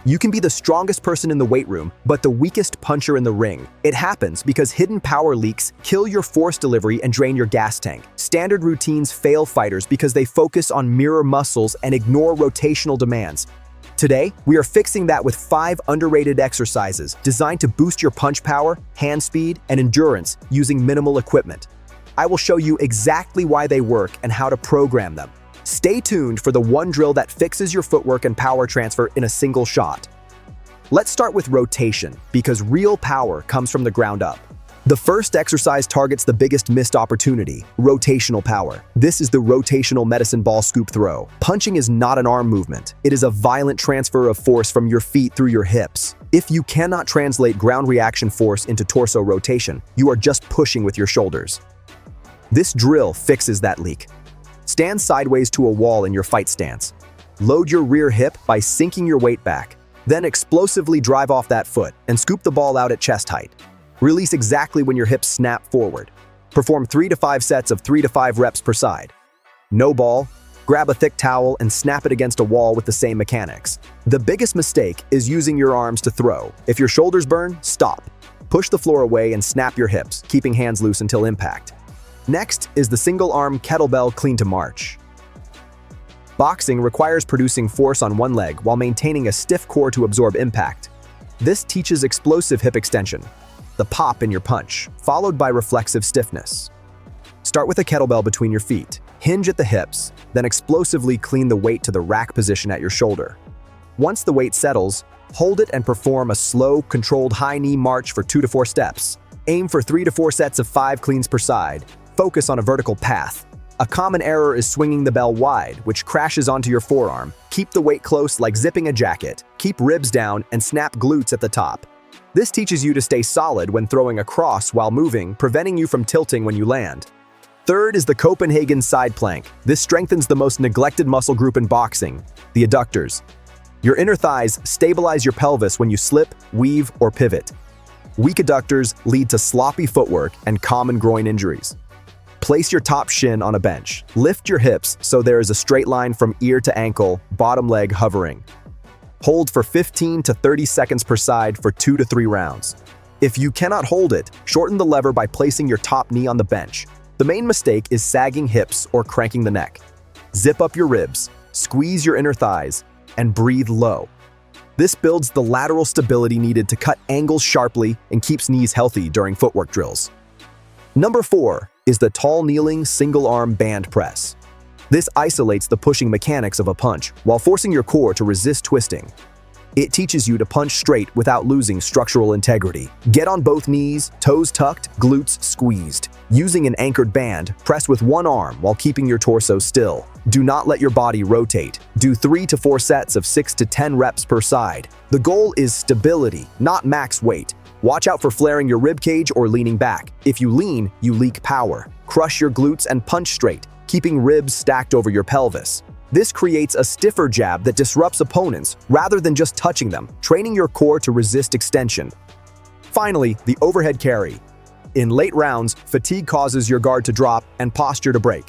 You can be the strongest person in the weight room, but the weakest puncher in the ring. It happens because hidden power leaks kill your force delivery and drain your gas tank. Standard routines fail fighters because they focus on mirror muscles and ignore rotational demands. Today, we are fixing that with 5 underrated exercises designed to boost your punch power, hand speed, and endurance using minimal equipment. I will show you exactly why they work and how to program them. Stay tuned for the one drill that fixes your footwork and power transfer in a single shot. Let's start with rotation, because real power comes from the ground up. The first exercise targets the biggest missed opportunity, rotational power. This is the rotational medicine ball scoop throw. Punching is not an arm movement. It is a violent transfer of force from your feet through your hips. If you cannot translate ground reaction force into torso rotation, you are just pushing with your shoulders. This drill fixes that leak. Stand sideways to a wall in your fight stance. Load your rear hip by sinking your weight back. Then explosively drive off that foot and scoop the ball out at chest height. Release exactly when your hips snap forward. Perform 3 to 5 sets of 3 to 5 reps per side. No ball, grab a thick towel and snap it against a wall with the same mechanics. The biggest mistake is using your arms to throw. If your shoulders burn, stop. Push the floor away and snap your hips, keeping hands loose until impact. Next is the single-arm kettlebell clean to march. Boxing requires producing force on one leg while maintaining a stiff core to absorb impact. This teaches explosive hip extension, the pop in your punch, followed by reflexive stiffness. Start with a kettlebell between your feet. Hinge at the hips, then explosively clean the weight to the rack position at your shoulder. Once the weight settles, hold it and perform a slow, controlled high knee march for 2 to 4 steps. Aim for 3 to 4 sets of 5 cleans per side. Focus on a vertical path. A common error is swinging the bell wide, which crashes onto your forearm. Keep the weight close like zipping a jacket. Keep ribs down and snap glutes at the top. This teaches you to stay solid when throwing across while moving, preventing you from tilting when you land. Third is the Copenhagen side plank. This strengthens the most neglected muscle group in boxing, the adductors. Your inner thighs stabilize your pelvis when you slip, weave, or pivot. Weak adductors lead to sloppy footwork and common groin injuries. Place your top shin on a bench. Lift your hips so there is a straight line from ear to ankle, bottom leg hovering. Hold for 15 to 30 seconds per side for 2 to 3 rounds. If you cannot hold it, shorten the lever by placing your top knee on the bench. The main mistake is sagging hips or cranking the neck. Zip up your ribs, squeeze your inner thighs, and breathe low. This builds the lateral stability needed to cut angles sharply and keeps knees healthy during footwork drills. Number 4 is the tall kneeling single-arm band press. This isolates the pushing mechanics of a punch while forcing your core to resist twisting. It teaches you to punch straight without losing structural integrity. Get on both knees, toes tucked, glutes squeezed. Using an anchored band, press with one arm while keeping your torso still. Do not let your body rotate. Do 3 to 4 sets of 6 to 10 reps per side. The goal is stability, not max weight. Watch out for flaring your ribcage or leaning back. If you lean, you leak power. Crush your glutes and punch straight, keeping ribs stacked over your pelvis. This creates a stiffer jab that disrupts opponents rather than just touching them, training your core to resist extension. Finally, the overhead carry. In late rounds, fatigue causes your guard to drop and posture to break.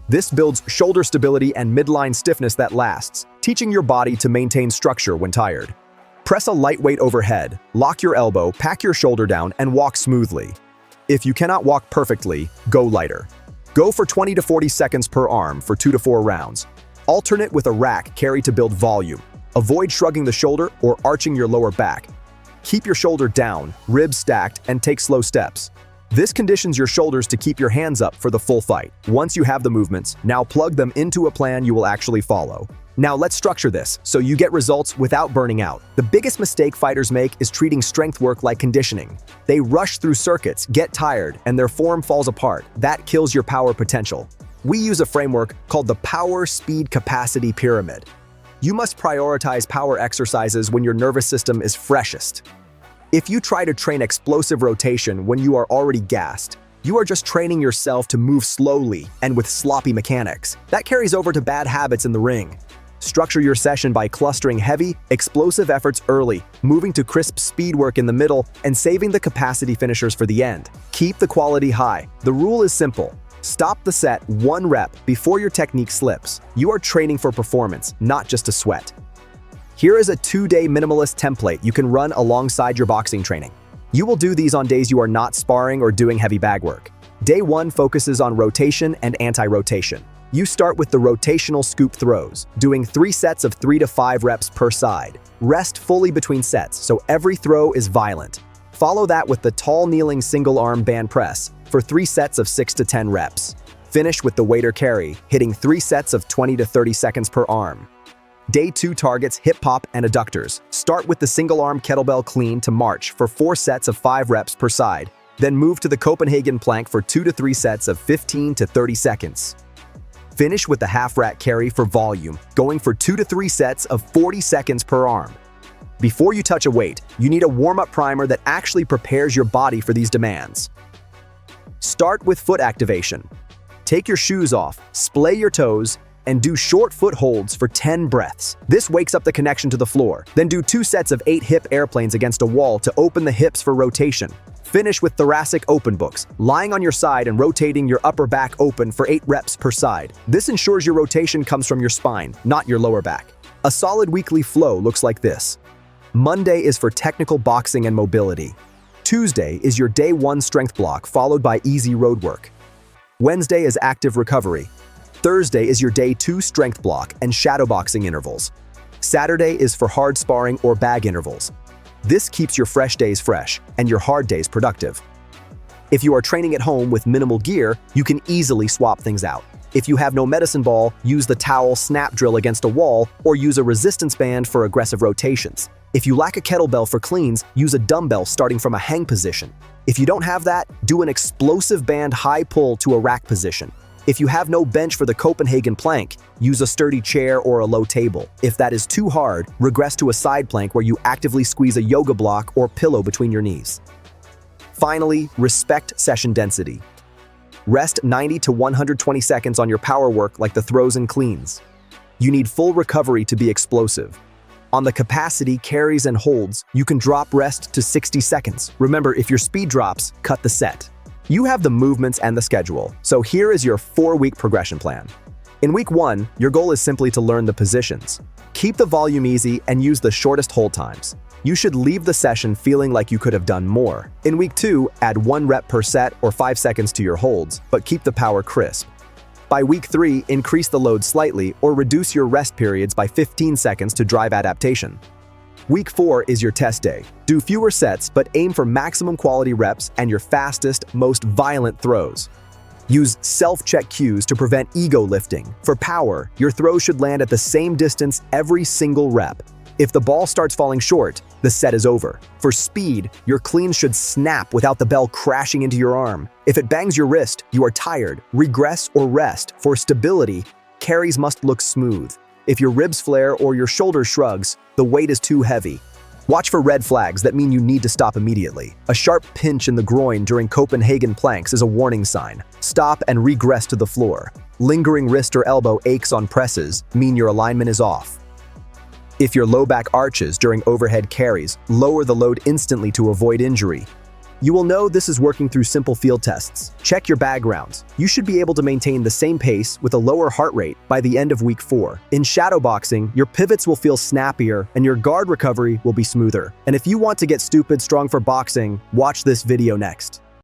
This builds shoulder stability and midline stiffness that lasts, teaching your body to maintain structure when tired. Press a lightweight overhead, lock your elbow, pack your shoulder down, and walk smoothly. If you cannot walk perfectly, go lighter. Go for 20 to 40 seconds per arm for 2 to 4 rounds. Alternate with a rack carry to build volume. Avoid shrugging the shoulder or arching your lower back. Keep your shoulder down, ribs stacked, and take slow steps. This conditions your shoulders to keep your hands up for the full fight. Once you have the movements, now plug them into a plan you will actually follow. Now let's structure this so you get results without burning out. The biggest mistake fighters make is treating strength work like conditioning. They rush through circuits, get tired, and their form falls apart. That kills your power potential. We use a framework called the Power Speed Capacity Pyramid. You must prioritize power exercises when your nervous system is freshest. If you try to train explosive rotation when you are already gassed, you are just training yourself to move slowly and with sloppy mechanics. That carries over to bad habits in the ring. Structure your session by clustering heavy, explosive efforts early, moving to crisp speed work in the middle, and saving the capacity finishers for the end. Keep the quality high. The rule is simple. Stop the set 1 rep before your technique slips. You are training for performance, not just to sweat. Here is a 2-day minimalist template you can run alongside your boxing training. You will do these on days you are not sparring or doing heavy bag work. Day 1 focuses on rotation and anti-rotation. You start with the rotational scoop throws, doing 3 sets of 3 to 5 reps per side. Rest fully between sets, so every throw is violent. Follow that with the tall kneeling single arm band press for 3 sets of 6 to 10 reps. Finish with the waiter carry, hitting 3 sets of 20 to 30 seconds per arm. Day 2 targets hip hop and adductors. Start with the single arm kettlebell clean to march for 4 sets of 5 reps per side. Then move to the Copenhagen plank for 2 to 3 sets of 15 to 30 seconds. Finish with the half rack carry for volume, going for 2 to 3 sets of 40 seconds per arm. Before you touch a weight, you need a warm-up primer that actually prepares your body for these demands. Start with foot activation. Take your shoes off, splay your toes, and do short foot holds for 10 breaths. This wakes up the connection to the floor. Then do 2 sets of 8 hip airplanes against a wall to open the hips for rotation. Finish with thoracic open books, lying on your side and rotating your upper back open for 8 reps per side. This ensures your rotation comes from your spine, not your lower back. A solid weekly flow looks like this. Monday is for technical boxing and mobility. Tuesday is your day 1 strength block followed by easy road work. Wednesday is active recovery. Thursday is your day 2 strength block and shadow boxing intervals. Saturday is for hard sparring or bag intervals. This keeps your fresh days fresh and your hard days productive. If you are training at home with minimal gear, you can easily swap things out. If you have no medicine ball, use the towel snap drill against a wall or use a resistance band for aggressive rotations. If you lack a kettlebell for cleans, use a dumbbell starting from a hang position. If you don't have that, do an explosive band high pull to a rack position. If you have no bench for the Copenhagen plank, use a sturdy chair or a low table. If that is too hard, regress to a side plank where you actively squeeze a yoga block or pillow between your knees. Finally, respect session density. Rest 90 to 120 seconds on your power work like the throws and cleans. You need full recovery to be explosive. On the capacity, carries, and holds, you can drop rest to 60 seconds. Remember, if your speed drops, cut the set. You have the movements and the schedule, so here is your 4-week progression plan. In week 1, your goal is simply to learn the positions. Keep the volume easy and use the shortest hold times. You should leave the session feeling like you could have done more. In week 2, add 1 rep per set or 5 seconds to your holds, but keep the power crisp. By week 3, increase the load slightly or reduce your rest periods by 15 seconds to drive adaptation. Week 4 is your test day. Do fewer sets, but aim for maximum quality reps and your fastest, most violent throws. Use self-check cues to prevent ego lifting. For power, your throws should land at the same distance every single rep. If the ball starts falling short, the set is over. For speed, your cleans should snap without the bell crashing into your arm. If it bangs your wrist, you are tired. Regress or rest. For stability, carries must look smooth. If your ribs flare or your shoulder shrugs, the weight is too heavy. Watch for red flags that mean you need to stop immediately. A sharp pinch in the groin during Copenhagen planks is a warning sign. Stop and regress to the floor. Lingering wrist or elbow aches on presses mean your alignment is off. If your low back arches during overhead carries, lower the load instantly to avoid injury. You will know this is working through simple field tests. Check your bag rounds. You should be able to maintain the same pace with a lower heart rate by the end of week 4. In shadow boxing, your pivots will feel snappier and your guard recovery will be smoother. And if you want to get stupid strong for boxing, watch this video next.